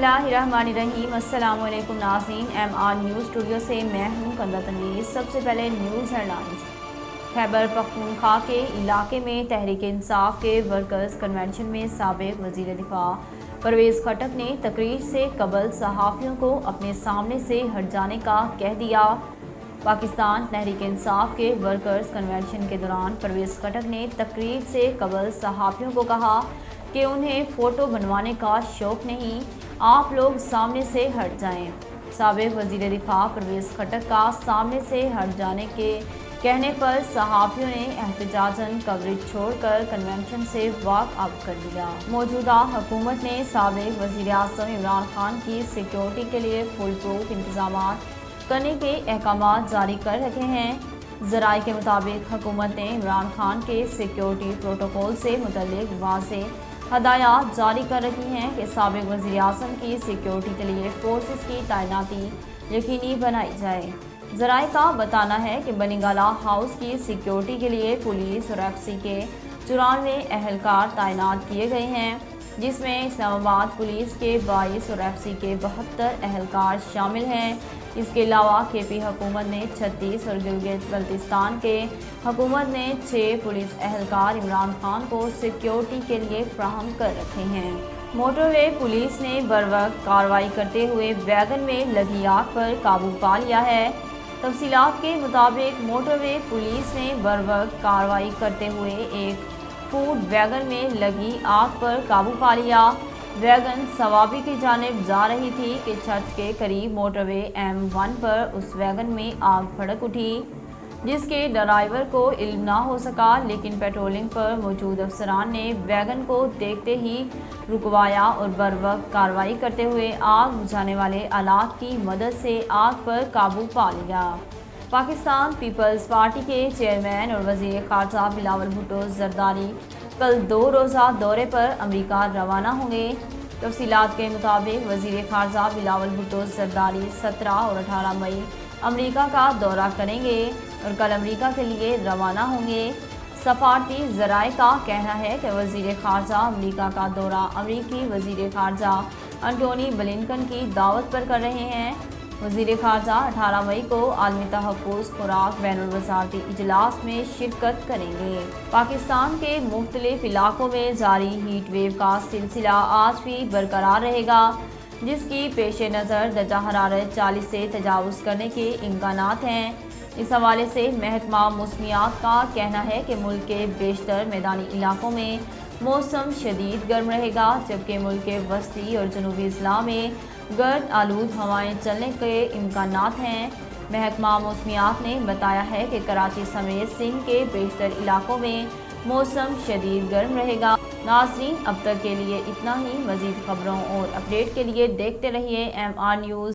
बिस्मिल्लाहिर्रहमानिर्रहीम। अस्सलाम वालेकुम नाज़रीन, MR न्यूज़ स्टूडियो से मैं हूं कंदा तनवीर। सबसे पहले न्यूज़ हेडलाइंस। खैबर पख्तूनख्वा के इलाके में तहरीक इंसाफ के वर्कर्स कन्वेंशन में साबिक वज़ीर दिफा परवेज़ खटक ने तकरीर से कबल सहाफ़ियों को अपने सामने से हट जाने का कह दिया। पाकिस्तान तहरीक इंसाफ के वर्कर्स कन्वेंशन के दौरान परवेज़ खटक ने तकरीर से कबल सहाफ़ियों को कहा कि उन्हें फ़ोटो बनवाने का शौक़ नहीं, आप लोग सामने से हट जाएं। साबिक वज़ीर दिफा परवेज़ खटक का सामने से हट जाने के कहने पर सहाफ़ियों ने एहतजाजन कवरेज छोड़कर कन्वेंशन से वॉक आउट कर दिया। मौजूदा हुकूमत ने साबिक वज़ीर आज़म इमरान खान की सिक्योरिटी के लिए फुल प्रूफ इंतजाम करने के अहकाम जारी कर रखे हैं। ज़राए के मुताबिक हुकूमत ने इमरान खान के सिक्योरिटी प्रोटोकॉल से मुतल्लिक़ वाज़ेह हदायत जारी कर रही हैं कि साबिक वज़ीर आज़म की सिक्योरिटी के लिए फोर्सेस की तैनाती यकीनी बनाई जाए। ज़राए का बताना है कि बनिगाला हाउस की सिक्योरिटी के लिए पुलिस और FC के 94 एहलकार तैनात किए गए हैं, जिसमें इस्लामाबाद पुलिस के 22 और FC के 72 एहलकार शामिल हैं। इसके अलावा KP हुकूमत ने 36 और गिलगित बल्तिस्तान के हुकूमत ने 6 पुलिस एहलकार इमरान खान को सिक्योरिटी के लिए फ्राहम कर रखे हैं। मोटरवे पुलिस ने बरवक्त कार्रवाई करते हुए वैगन में लगी आग पर काबू पा लिया है। तफसीलात के मुताबिक मोटरवे पुलिस ने बरवक्त कार्रवाई करते हुए एक फूड वैगन में लगी आग पर काबू पा लिया। वैगन सवाबी की जानिब जा रही थी कि छत के करीब मोटरवे M1 पर उस वैगन में आग भड़क उठी, जिसके ड्राइवर को इल्म ना हो सका, लेकिन पेट्रोलिंग पर मौजूद अफसरान ने वैगन को देखते ही रुकवाया और बरवक्त कार्रवाई करते हुए आग बुझाने वाले आलात की मदद से आग पर काबू पा लिया। पाकिस्तान पीपल्स पार्टी के चेयरमैन और वज़ीर ख़ारजा बिलावल भुट्टो ज़रदारी कल 2 रोज़ा दौरे पर अमेरिका रवाना होंगे। तफसीलात के मुताबिक वज़ीर ख़ारजा बिलावल भुट्टो ज़रदारी 17 और 18 मई अमेरिका का दौरा करेंगे और कल अमेरिका के लिए रवाना होंगे। सफारती ज़राए का कहना है कि वज़ीर ख़ारजा अमेरिका का दौरा अमेरिकी वज़ीर ख़ारजा एंटोनी ब्लिंकन की दावत पर कर रहे हैं। वज़ीर ख़ारजा 18 मई को आलमी तहफ़्फ़ुज़ खुराक बैनुल-वज़ारती इजलास में शिरकत करेंगे। पाकिस्तान के मुख्तलिफ इलाकों में जारी हीट वेव का सिलसिला आज भी बरकरार रहेगा, जिसकी पेश नज़र दर्जा हरारत 40 से तजावुज़ करने के इम्कानात हैं। इस हवाले से महकमा मौसमियात का कहना है कि मुल्क के बेशतर मैदानी इलाकों में मौसम शदीद गर्म रहेगा, जबकि मुल्क के वस्ती और जनूबी अजला में गर्द आलूद हवाएं चलने के इम्कानात हैं। महकमा मौसमियात ने बताया है कि कराची समेत सिंध के बेशतर इलाकों में मौसम शदीद गर्म रहेगा। नाज़रीन, अब तक के लिए इतना ही। मज़ीद खबरों और अपडेट के लिए देखते रहिए MR न्यूज़।